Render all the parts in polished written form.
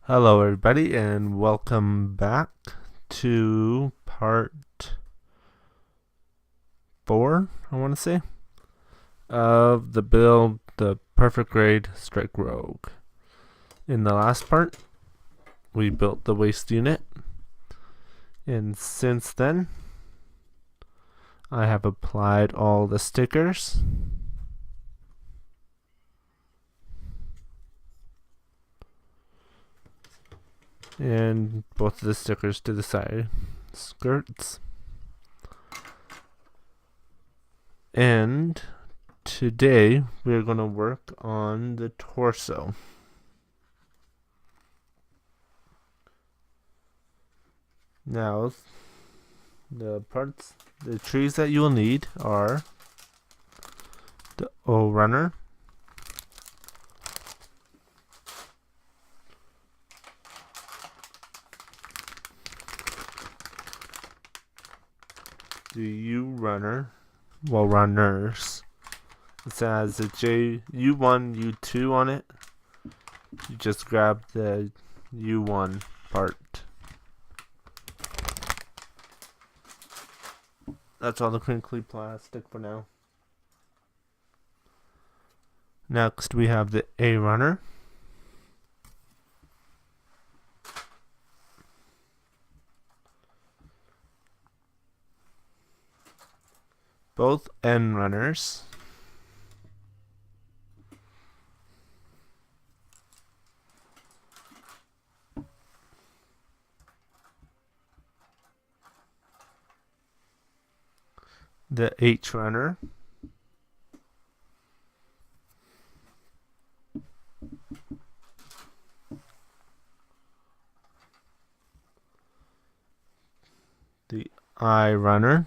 Hello, everybody, and welcome back to part 4, I want to say, of the build, the Perfect Grade Strike Rogue. In the last part, we built the waste unit, and since then, I have applied all the stickers. And both of the stickers to the side skirts. And today we're going to work on the torso. Now, the trees that you will need are the O runner, the U runner, well, runners. It says the U1, U2 on it. You just grab the U1 part. That's all the crinkly plastic for now. Next we have the A runner. Both N runners. The H runner. The I runner.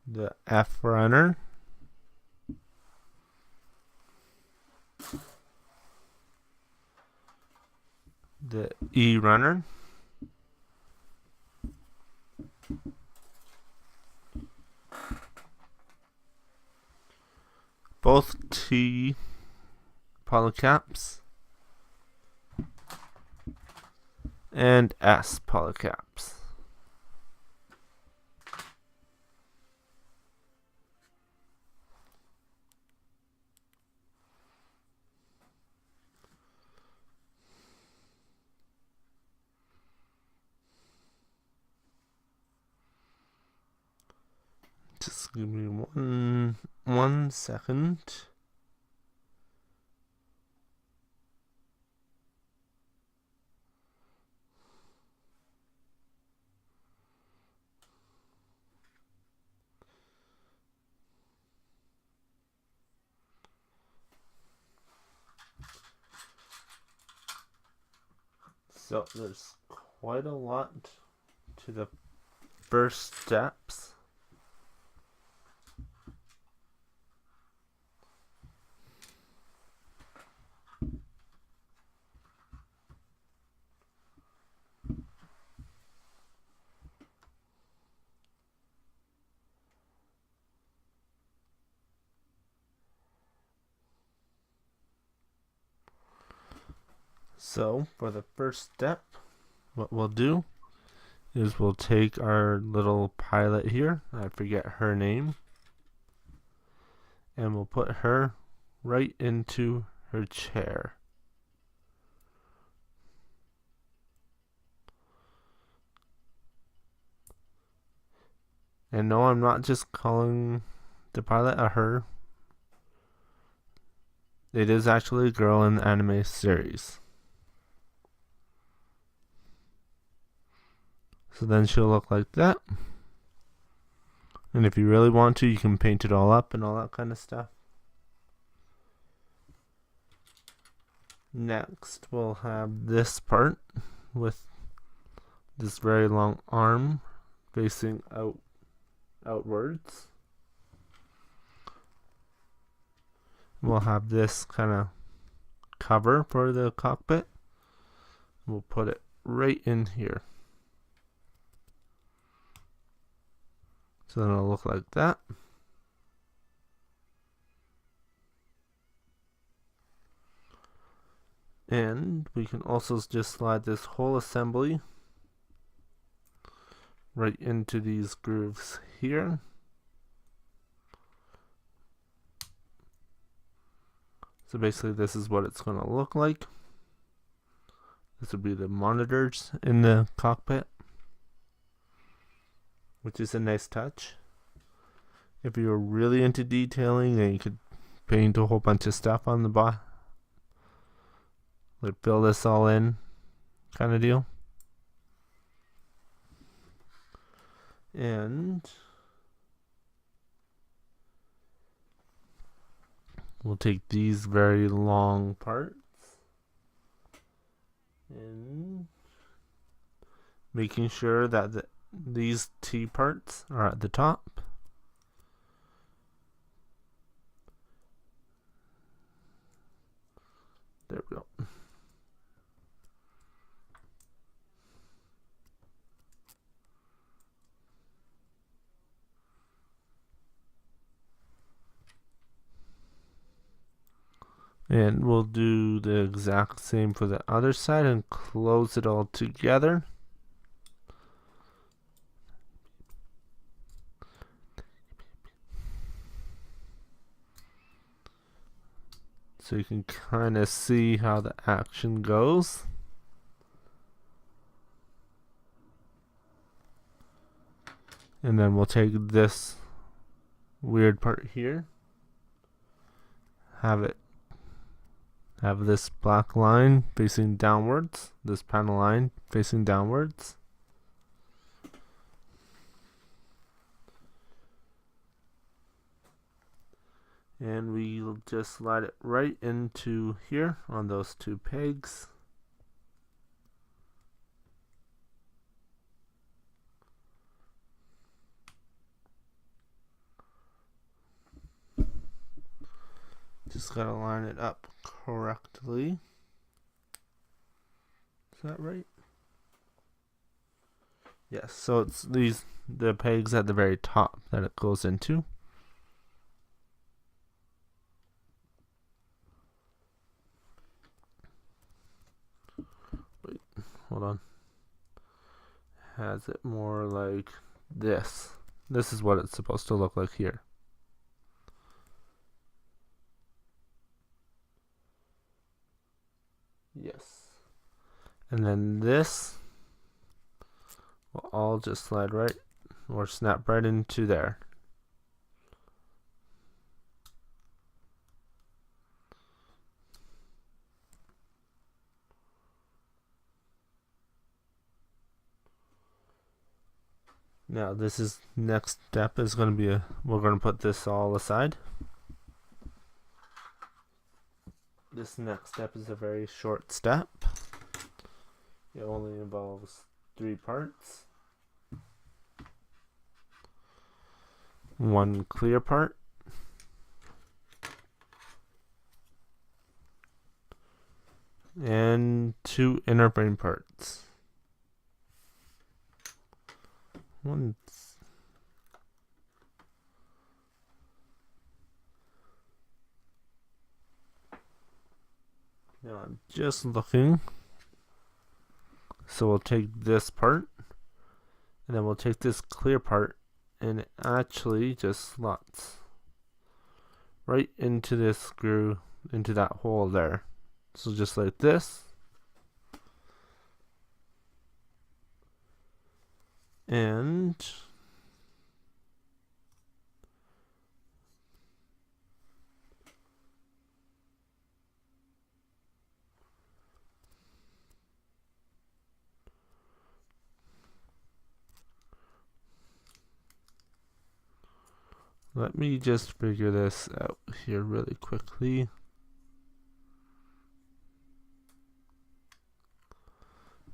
The F runner. The E runner. Both T polycaps and S polycaps. Just give me one second. So there's quite a lot to the first steps. So for the first step, what we'll do is we'll take our little pilot here, I forget her name, and we'll put her right into her chair. And no, I'm not just calling the pilot a her. It is actually a girl in the anime series. So then she'll look like that. And if you really want to, you can paint it all up and all that kind of stuff. Next, we'll have this part with this very long arm facing outwards. We'll have this kind of cover for the cockpit. We'll put it right in here. So then it'll look like that. And we can also just slide this whole assembly right into these grooves here. So basically this is what it's going to look like. This would be the monitors in the cockpit, which is a nice touch. If you're really into detailing, then you could paint a whole bunch of stuff on the bottom, like fill this all in kind of deal. And we'll take these very long parts and making sure that these T parts are at the top. There we go. And we'll do the exact same for the other side and close it all together. So you can kind of see how the action goes. And then we'll take this weird part here, have this black line facing downwards, this panel line facing downwards. And we'll just slide it right into here on those two pegs. Just gotta line it up correctly. Is that right? Yes, so it's the pegs at the very top that it goes into. Wait, hold on. Has it more like this. This is what it's supposed to look like here. Yes. And then this will all just slide right or snap right into there. Now this is next step is going to be we're going to put this all aside. This next step is a very short step. It only involves 3 parts. One clear part. And 2 inner frame parts. Now I'm just looking. So we'll take this part, and then we'll take this clear part, and it actually just slots right into this screw, into that hole there. So just like this. And let me just figure this out here really quickly.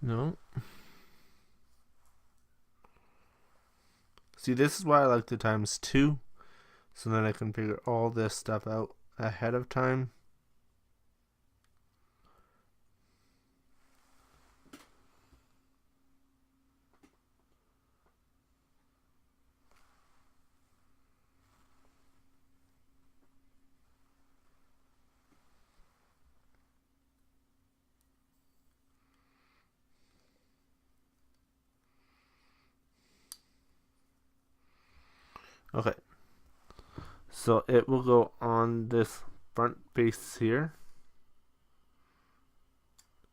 No. See, this is why I like the ×2. So then I can figure all this stuff out ahead of time. Okay, so it will go on this front face here.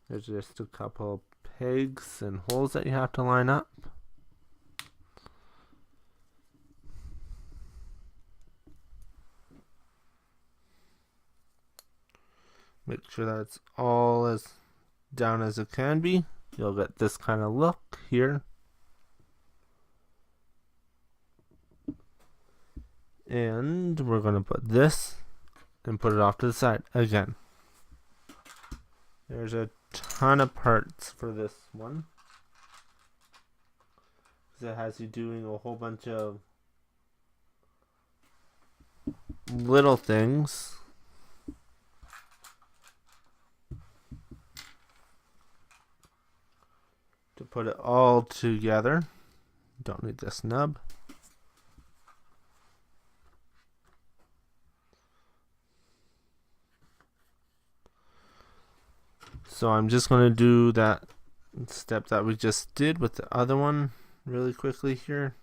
There's just a couple pegs and holes that you have to line up. Make sure that it's all as down as it can be. You'll get this kind of look here. And we're going to put this and put it off to the side again. There's a ton of parts for this one, because it has you doing a whole bunch of little things. To put it all together. Don't need this nub. So I'm just going to do that step that we just did with the other one really quickly here.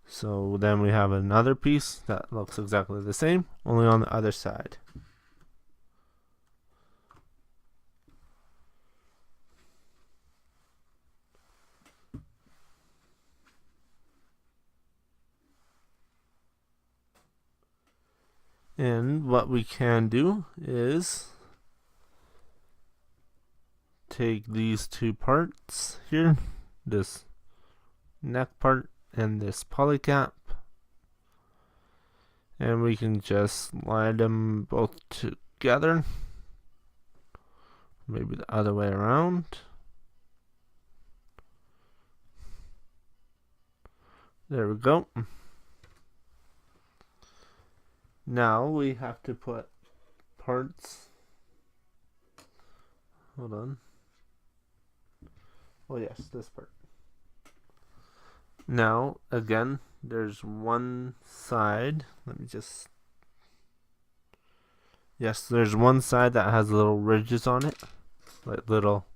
So then we have another piece that looks exactly the same, only on the other side. And what we can do is take these two parts here, this neck part and this polycap, and we can just slide them both together, maybe the other way around. There we go. Now we have to put parts. Hold on. Oh yes, this part. Now, again, there's one side. Let me just... Yes, there's one side that has little ridges on it. Like little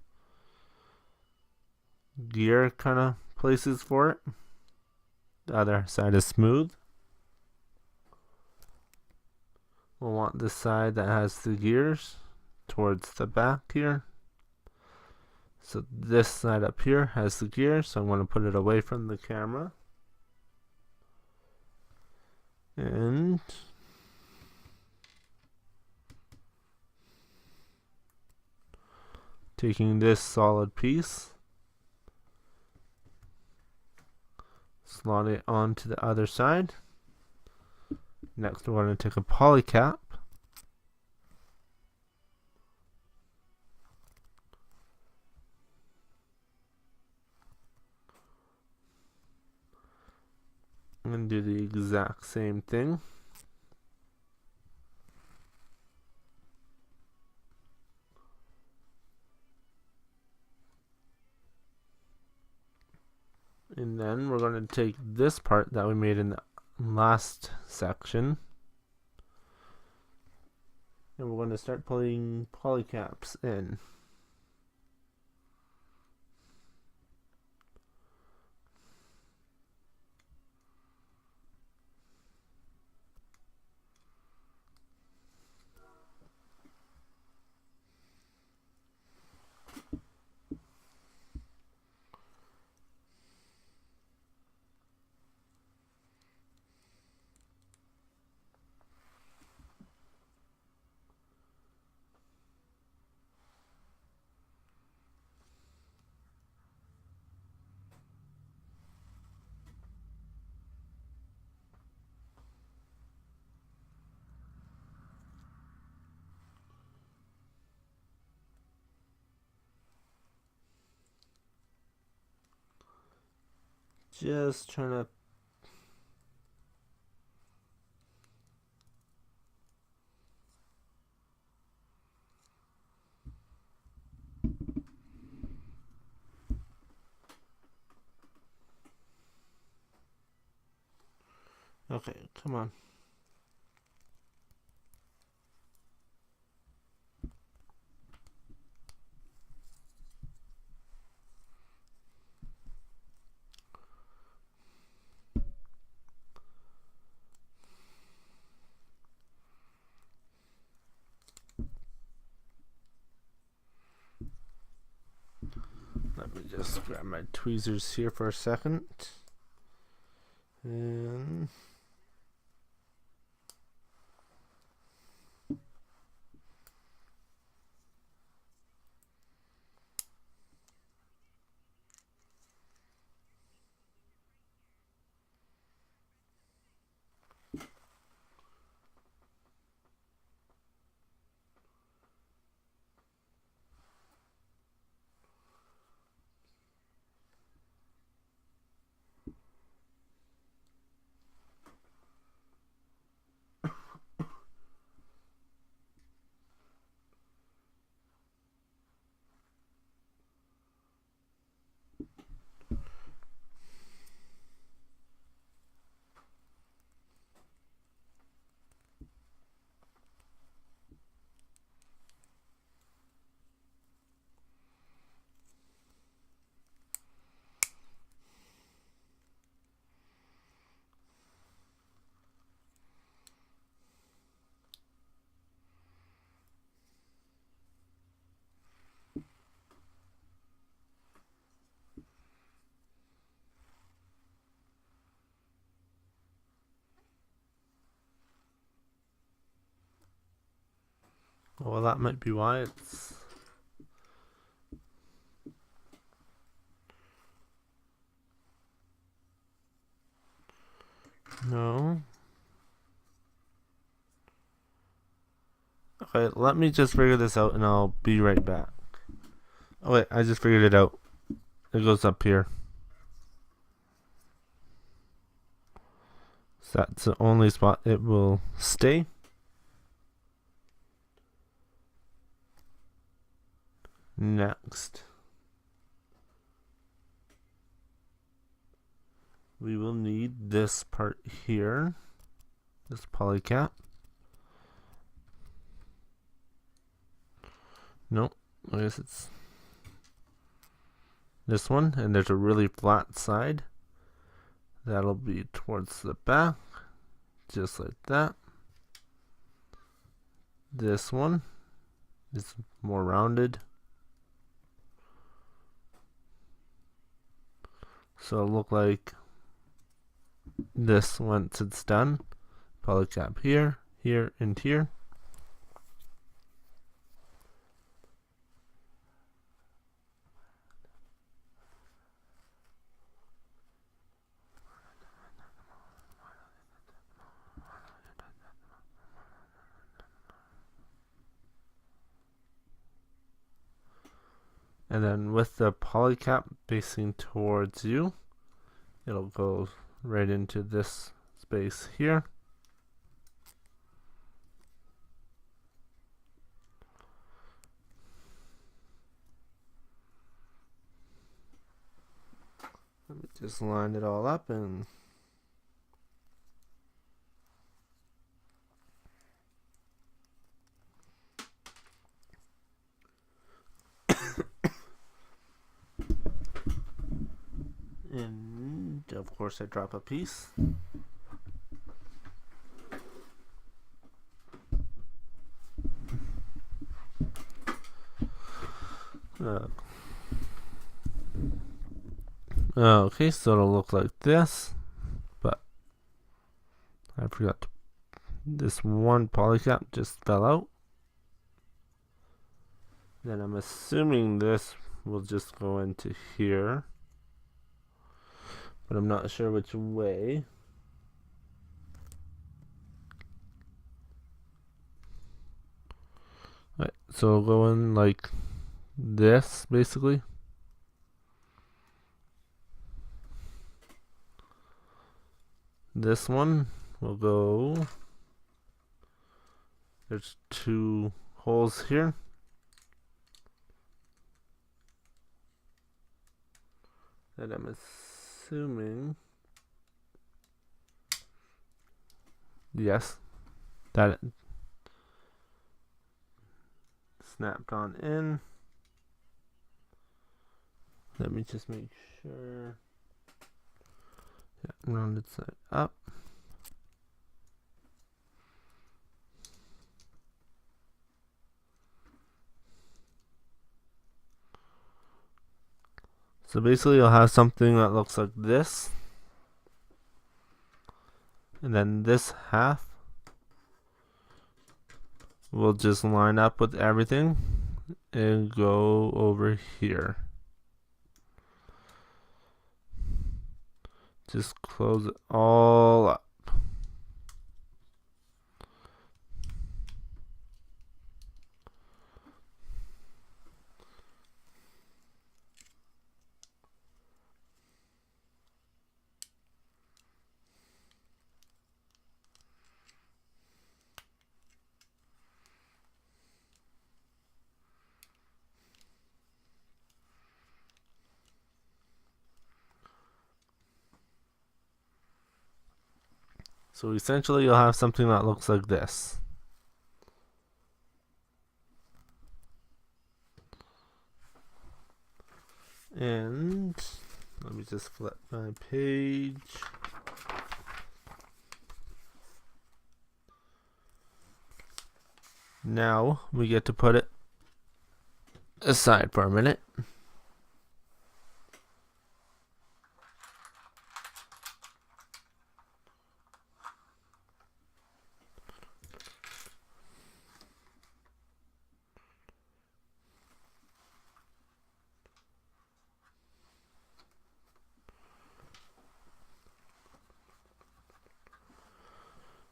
gear kind of places for it. The other side is smooth. We'll want this side that has the gears towards the back here. So this side up here has the gears, so I'm going to put it away from the camera. And taking this solid piece, slot it onto the other side. Next we're going to take a polycap and do the exact same thing. And then we're going to take this part that we made in the last section, and we're going to start putting polycaps in. Just trying to okay, come on. just grab my tweezers here for a second. And well, that might be why it's no. Okay, let me just figure this out and I'll be right back. Oh wait, I just figured it out. It goes up here. So that's the only spot it will stay. Next, we will need this part here, this polycap. Nope, I guess it's this one, and there's a really flat side. That'll be towards the back, just like that. This one is more rounded. So it'll look like this once it's done. Polycap here, here, and here. And then with the polycap facing towards you, it'll go right into this space here. Let me just line it all up and and of course I drop a piece. Okay, so it'll look like this, but I forgot this one polycap just fell out. Then I'm assuming this will just go into here, but I'm not sure which way. Right, so it'll go in like this, basically. This one will go, there's two holes here. And I'm assuming, yes, that it snapped on in. Let me just make sure. Yeah, rounded side up. So basically you'll have something that looks like this. And then this half will just line up with everything and go over here. Just close it all up. So essentially you'll have something that looks like this. And let me just flip my page. Now we get to put it aside for a minute.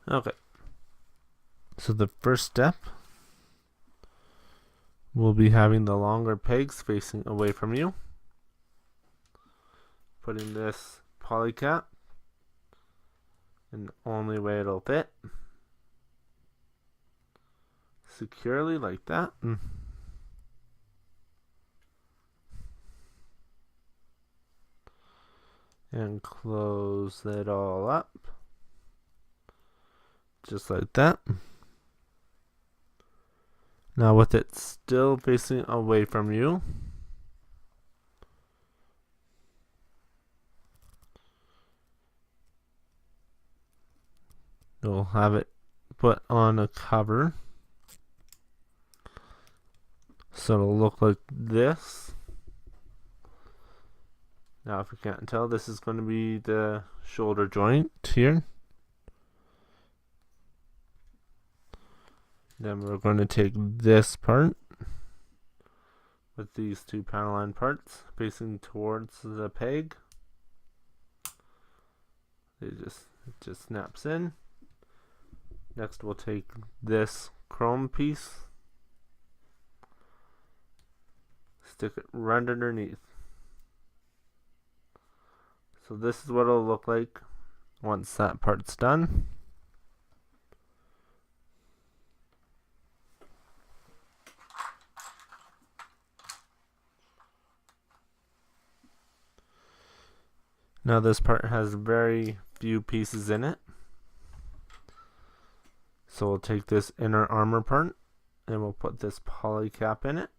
Okay. So the first step will be having the longer pegs facing away from you. Putting this poly cap in the only way it'll fit. Securely like that. And close it all up. Just like that. Now with it still facing away from you, you'll have it put on a cover. So it'll look like this. Now if you can't tell, this is going to be the shoulder joint here. Then we're going to take this part with these two panel line parts facing towards the peg. It just snaps in. Next we'll take this chrome piece, stick it right underneath. So this is what it'll look like once that part's done. Now this part has very few pieces in it. So we'll take this inner armor part and we'll put this poly cap in it.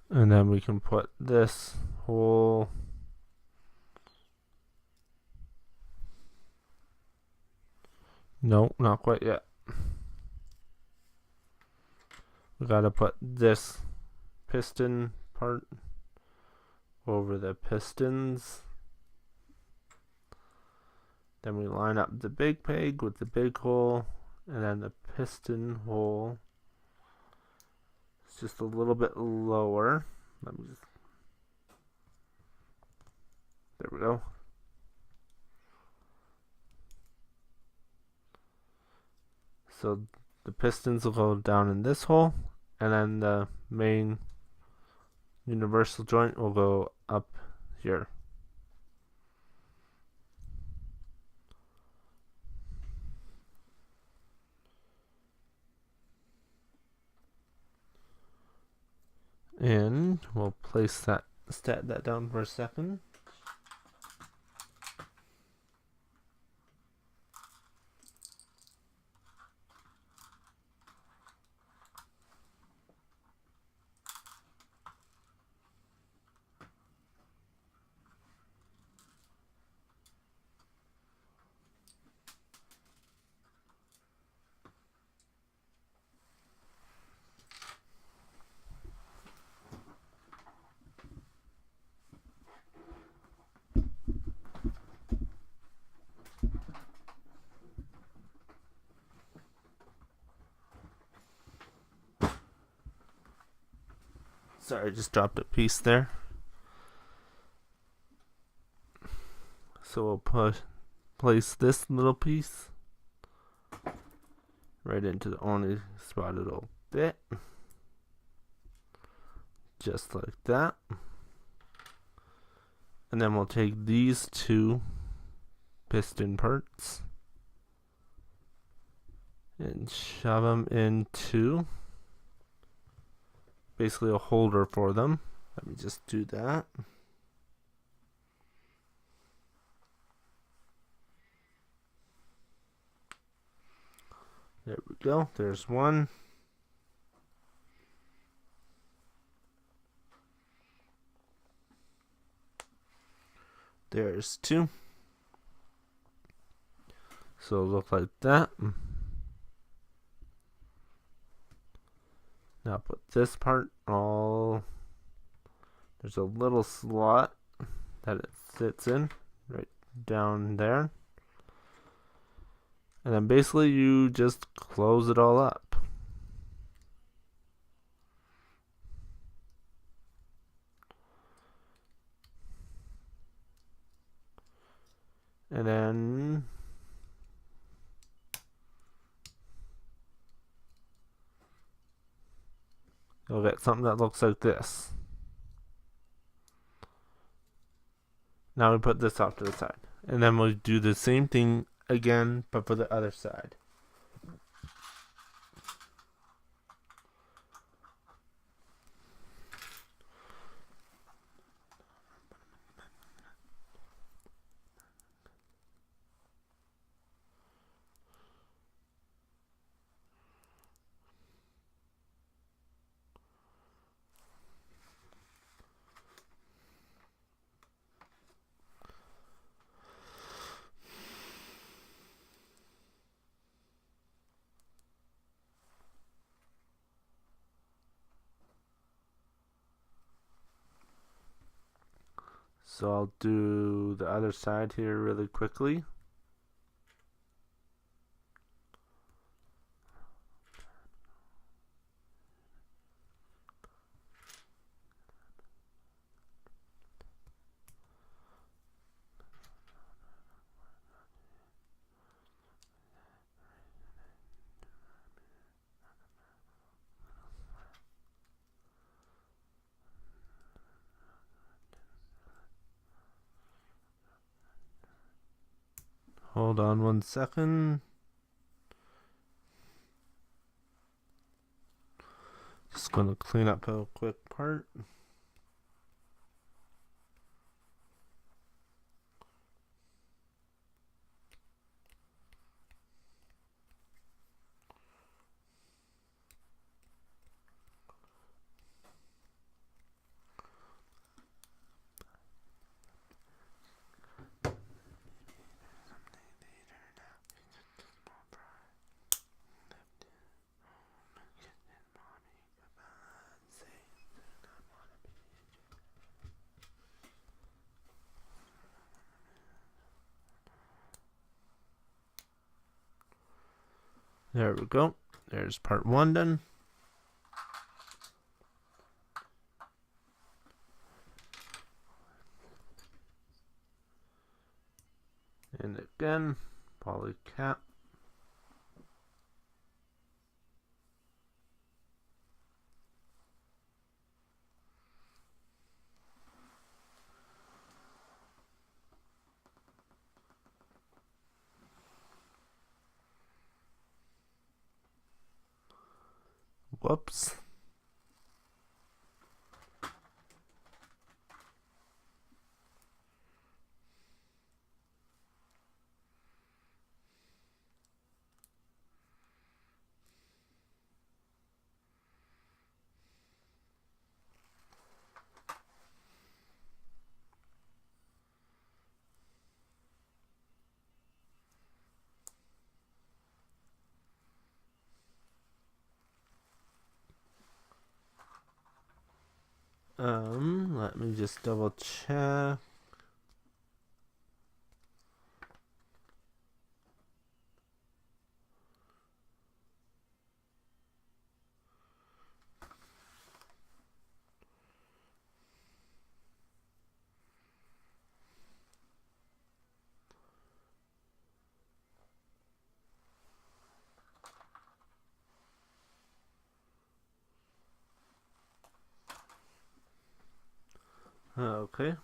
And then we can put this whole no, not quite yet. We gotta put this piston part over the pistons. Then we line up the big peg with the big hole, and then the piston hole. It's just a little bit lower. Let me just. There we go. So the pistons will go down in this hole, and then the main universal joint will go up here. And we'll place that, set that down for a second. Sorry, I just dropped a piece there. So we'll place this little piece right into the only spotted little bit. Just like that. And then we'll take these two piston parts and shove them into basically a holder for them. Let me just do that. There we go. There's one. There's two. So it'll look like that. Now put this part all. There's a little slot that it sits in right down there. And then basically you just close it all up. And then you'll get something that looks like this. Now we put this off to the side. And then we'll do the same thing again, but for the other side. So I'll do the other side here really quickly. Hold on 1 second. Just gonna clean up a quick part. There we go. There's part 1 done. And again, poly cap. Whoops. Let me just double check. Okay.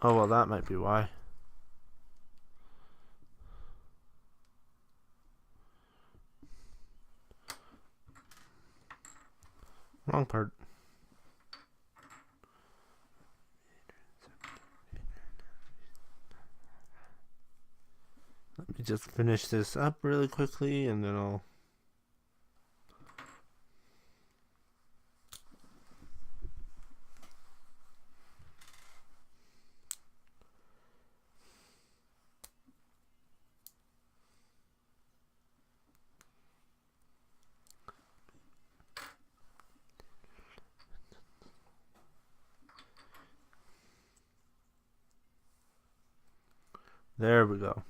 Oh, well, that might be why. Wrong part. Let me just finish this up really quickly and then I'll... There we go.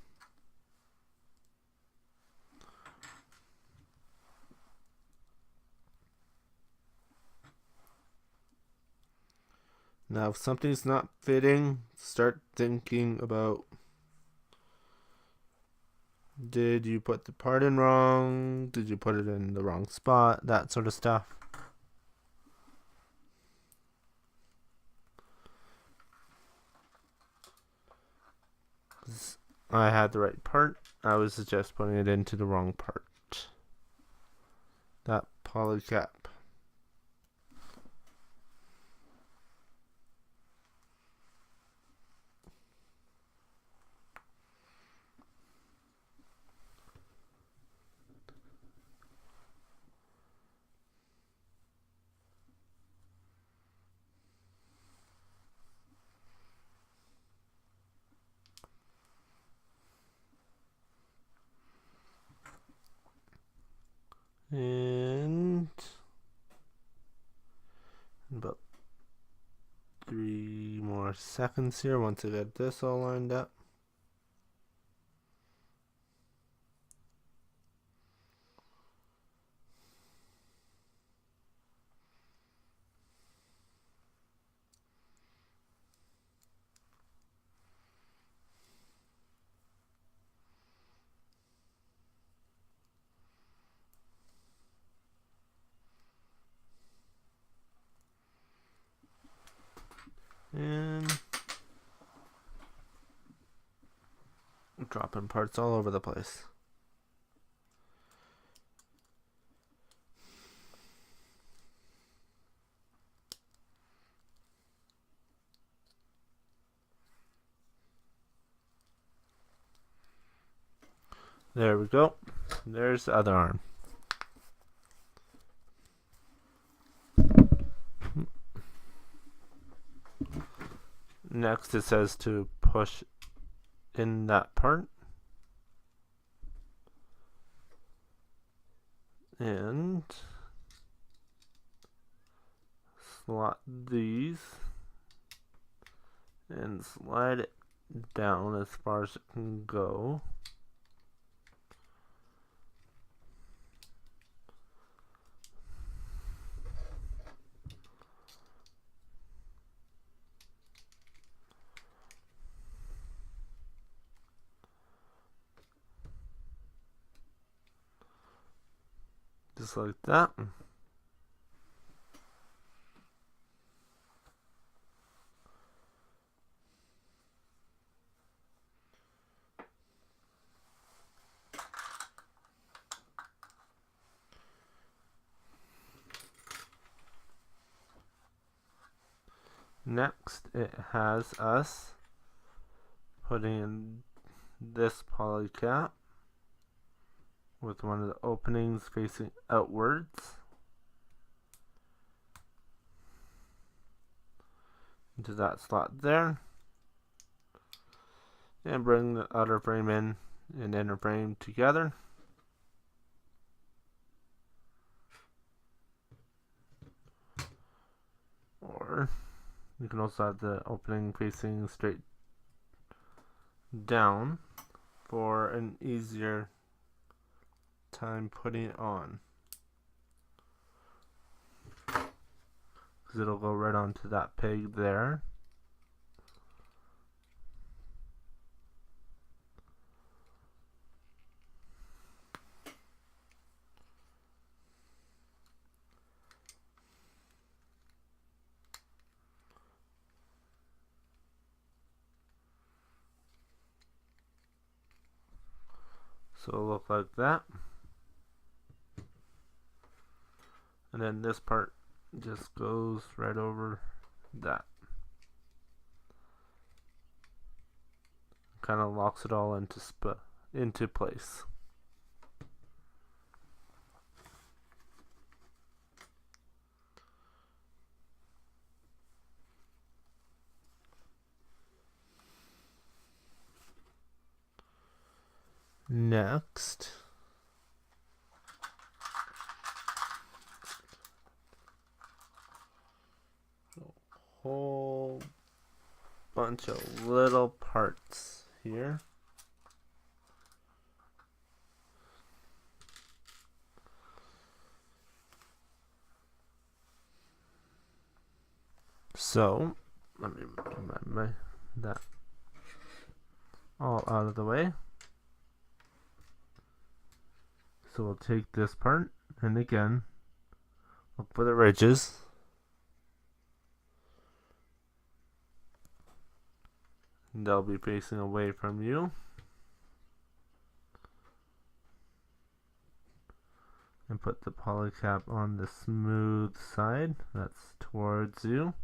Now, if something's not fitting, start thinking about, did you put the part in wrong? Did you put it in the wrong spot? That sort of stuff. I had the right part. I was just putting it into the wrong part. That poly cap. And about 3 more seconds here once I get this all lined up. And dropping parts all over the place. There we go. There's the other arm. Next it says to push in that part. And slot these and slide it down as far as it can go. Just like that. Next, it has us putting in this poly cap with one of the openings facing outwards. into that slot there. And bring the outer frame in and inner frame together. Or you can also have the opening facing straight down for an easier time putting it on. Because it'll go right onto that peg there. So it'll look like that. And then this part just goes right over that. Kind of locks it all into place. Next, a whole bunch of little parts here. So, let me move that all out of the way. So we'll take this part, and again, look for the ridges. And they'll be facing away from you. And put the polycap on the smooth side, that's towards you.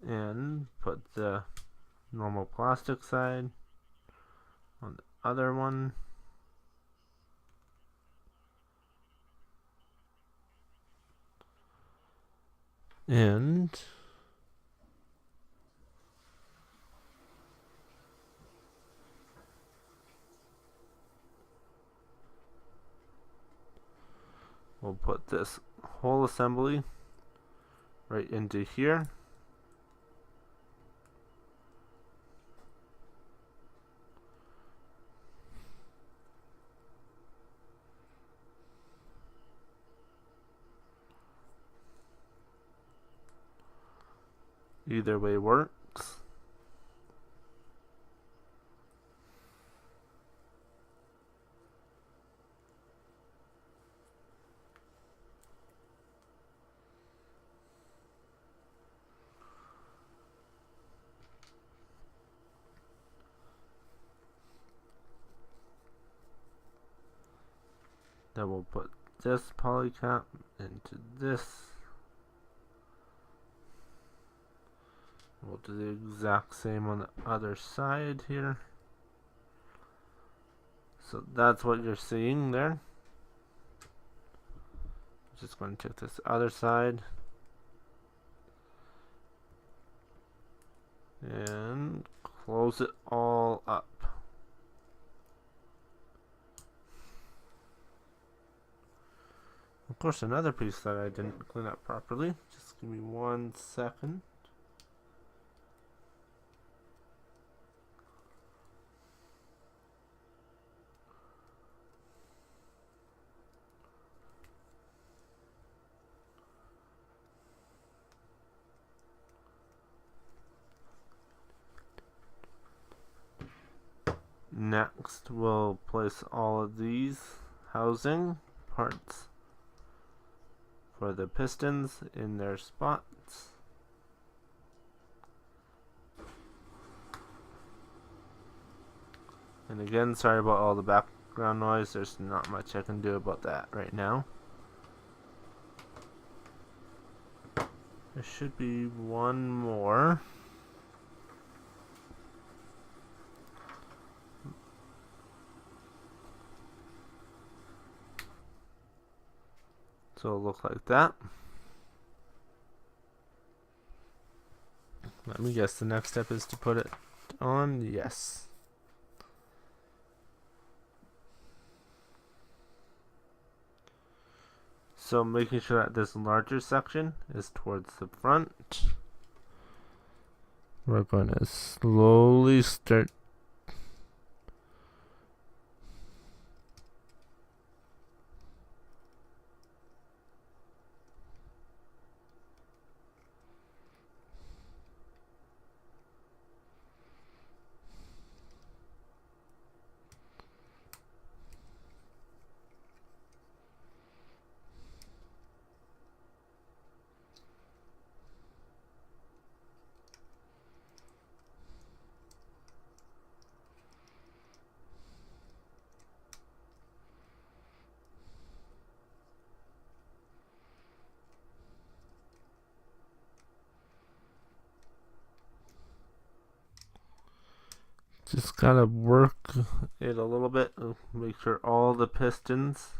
And put the normal plastic side on the other one. And we'll put this whole assembly right into here. Either way works. Then we'll put this polycap into this. We'll do the exact same on the other side here. So that's what you're seeing there. Just going to take this other side and close it all up. Of course, another piece that I didn't clean up properly. Just give me 1 second. Next, we'll place all of these housing parts for the pistons in their spots. And again, sorry about all the background noise. There's not much I can do about that right now. There should be one more. So it'll look like that. Let me guess, the next step is to put it on. Yes. So making sure that this larger section is towards the front. We're going to slowly start just gotta work it a little bit. Make sure all the pistons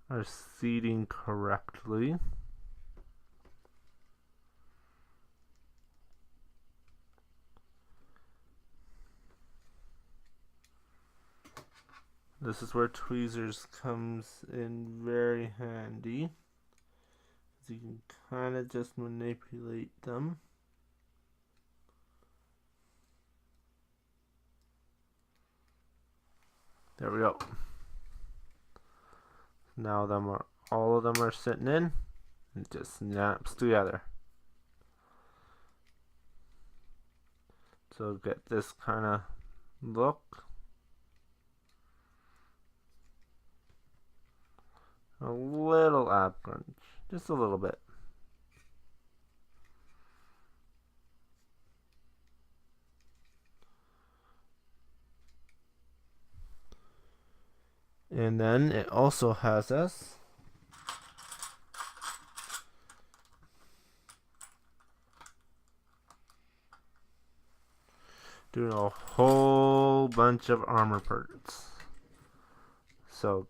are seating correctly. This is where tweezers comes in very handy. So you can kind of just manipulate them. There we go. Now all of them are sitting in. It just snaps together. So get this kind of look. A little ab crunch, just a little bit. And then it also has us doing a whole bunch of armor parts. So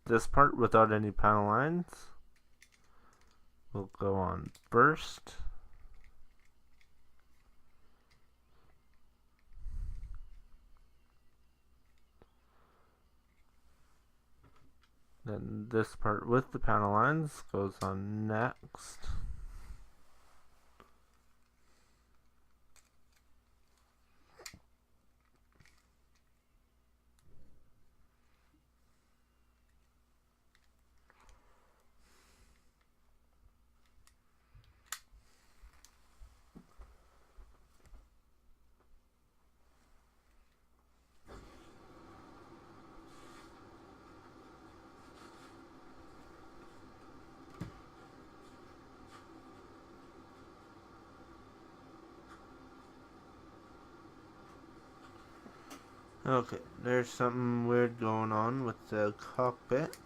this part without any panel lines will go on first. Then this part with the panel lines goes on next. Okay, there's something weird going on with the cockpit.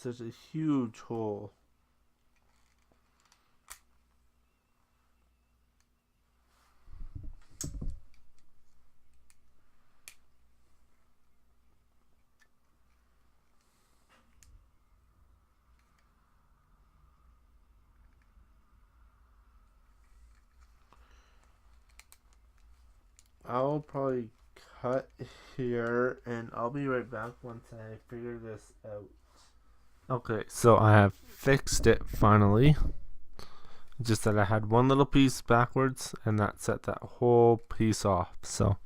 There's a huge hole. I'll probably cut here and I'll be right back once I figure this out. Okay, so I have fixed it finally. Just that I had one little piece backwards and that set that whole piece off. So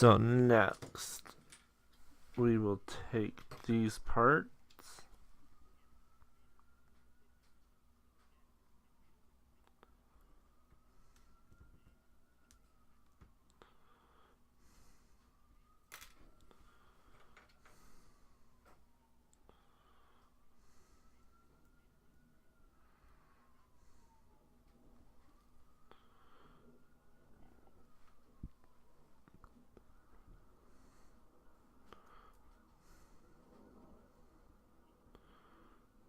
So next, we will take these parts.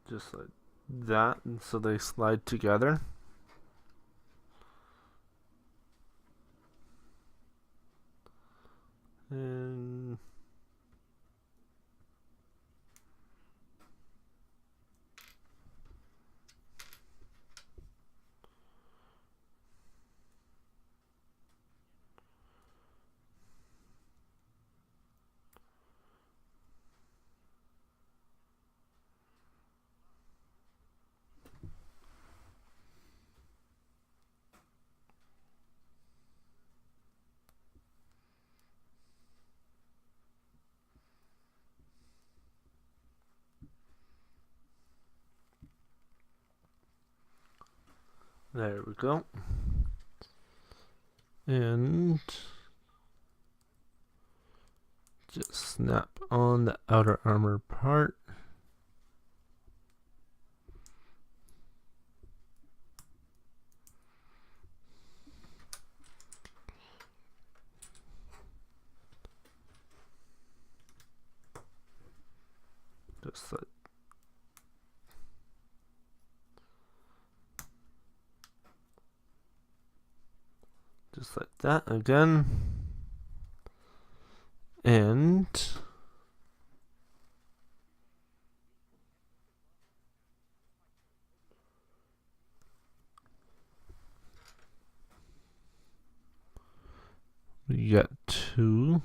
Just like that, and so they slide together. And there we go. And just snap on the outer armor part. Just like that again. And we get two.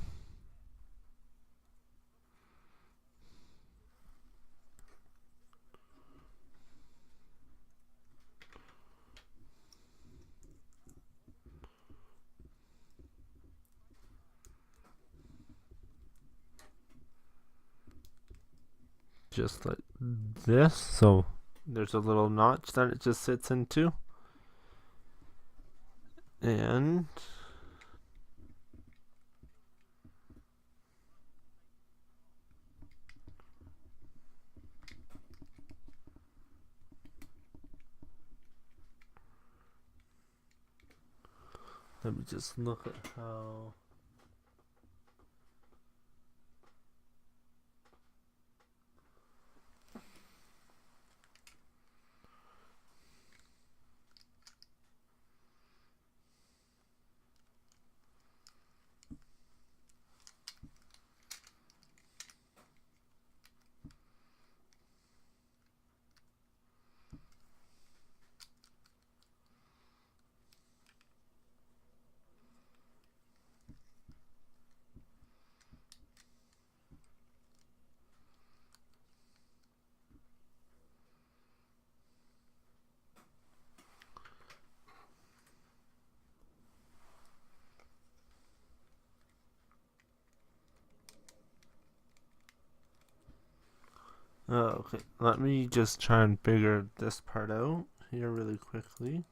Just like this. So there's a little notch that it just sits into. And let me just look at how. Oh, okay, let me just try and figure this part out here really quickly.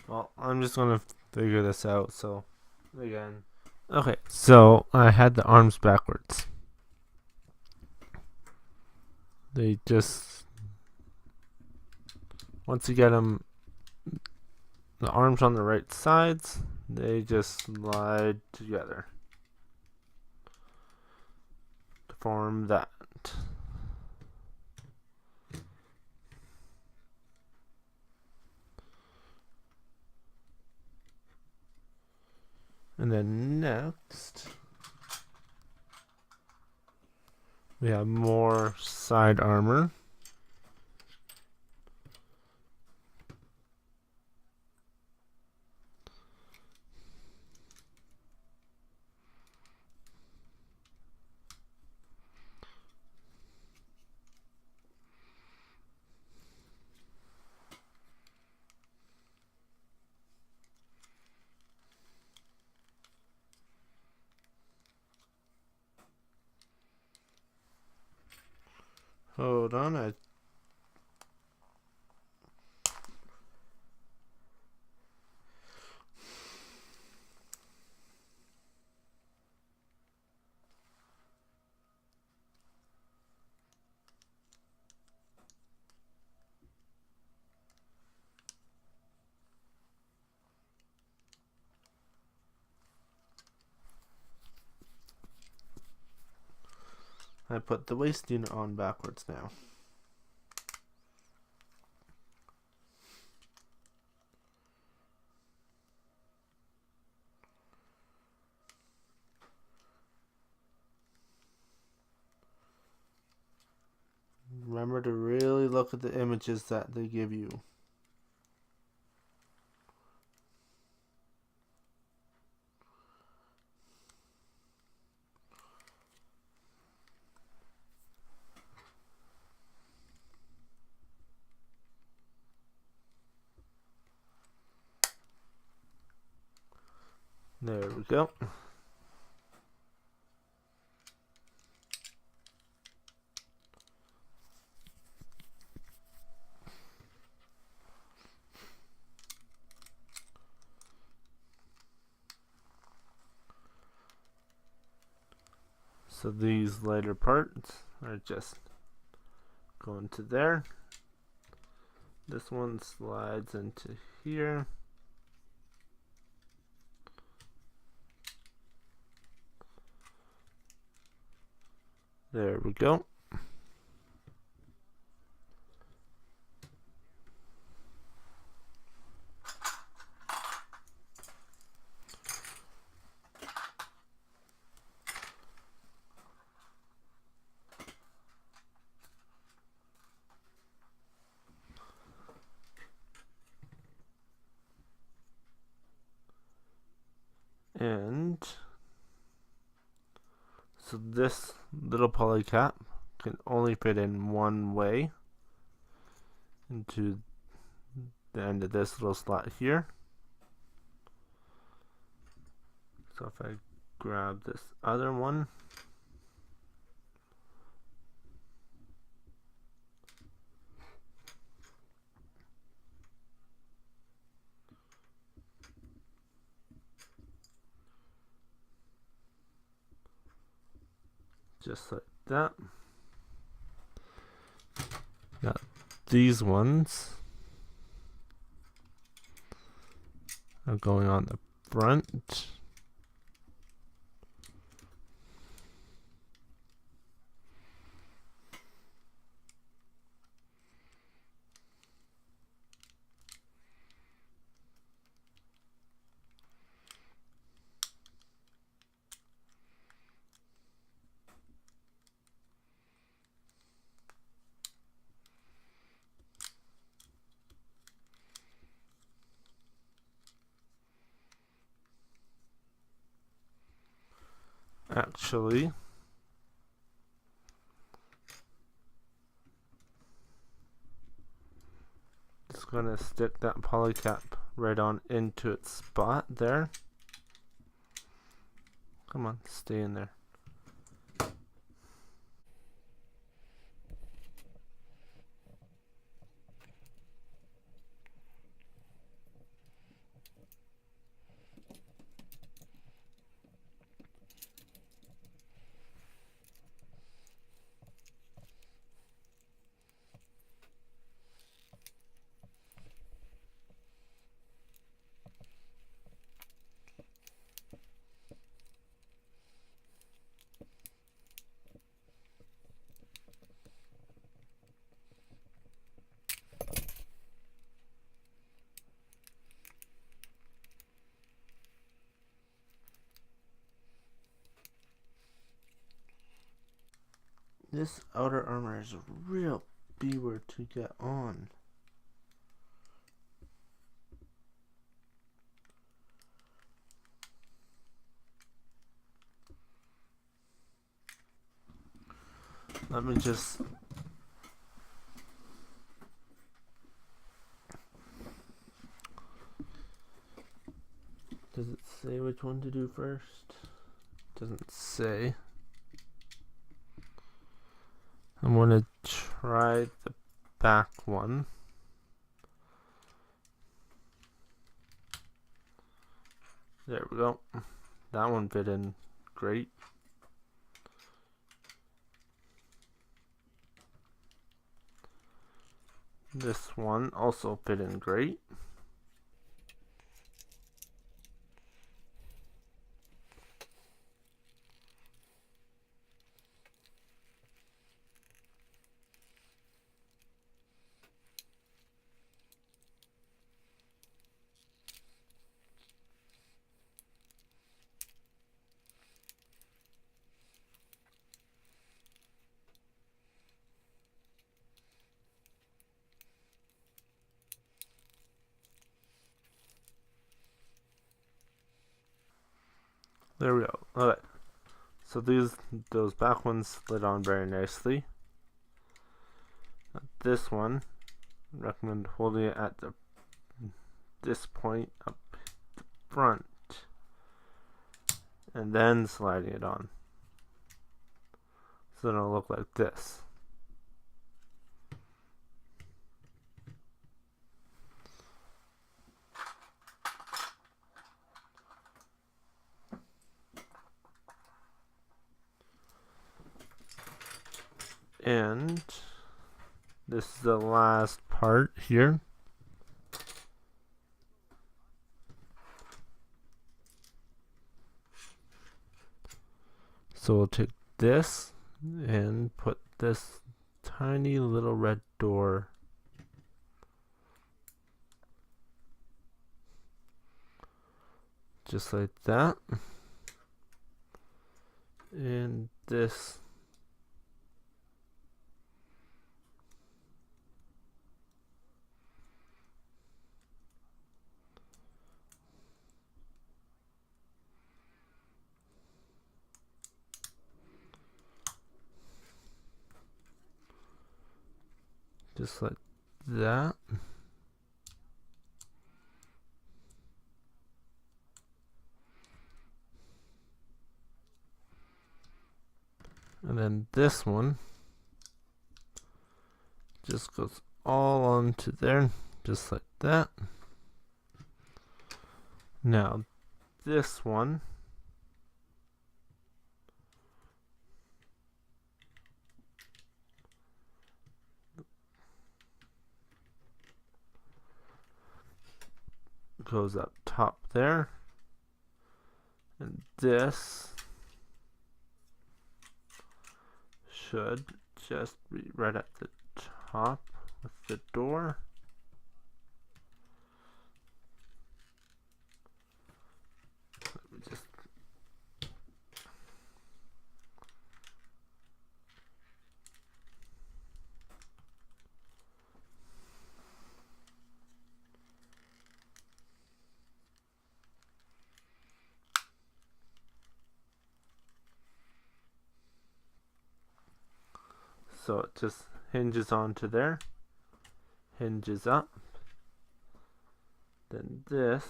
Well, I'm just gonna figure this out. So, again. Okay, so I had the arms backwards. They just, once you get them, the arms on the right sides, they just slide together to form that. And then next, we have more side armor. Hold on, I put the waist unit on backwards now. Remember to really look at the images that they give you. There we go. So these lighter parts are just going to there. This one slides into here. There we go. And so this little poly cap can only fit in one way into the end of this little slot here. So if I grab this other one, just like that. Got these ones are going on the front. Actually, just gonna stick that poly cap right on into its spot there. Come on, stay in there. This outer armor is a real B-word to get on. Let me just... Does it say which one to do first? Doesn't say. I'm going to try the back one. There we go. That one fit in great. This one also fit in great. There we go. Alright. So those back ones slid on very nicely. This one, I recommend holding it at this point up the front and then sliding it on. So it'll look like this. And this is the last part here. So we'll take this and put this tiny little red door just like that. And this just like that. And then this one just goes all onto there, just like that. Now this one goes up top there, and this should just be right at the top with the door. Let me just so it just hinges onto there, hinges up, then this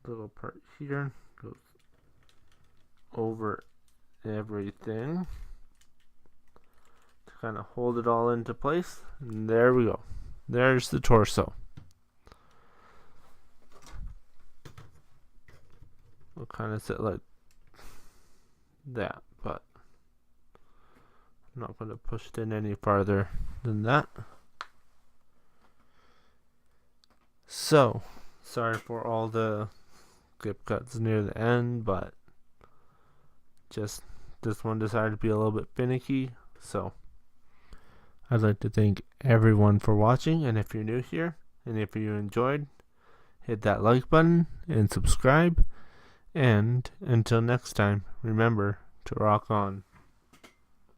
little part here goes over everything to kind of hold it all into place, and there we go. There's the torso. We'll kind of sit like that, but I'm not going to push it in any farther than that. So, sorry for all the clip cuts near the end, but just this one decided to be a little bit finicky. So, I'd like to thank everyone for watching, and if you're new here, and if you enjoyed, hit that like button and subscribe. And until next time, remember to rock on.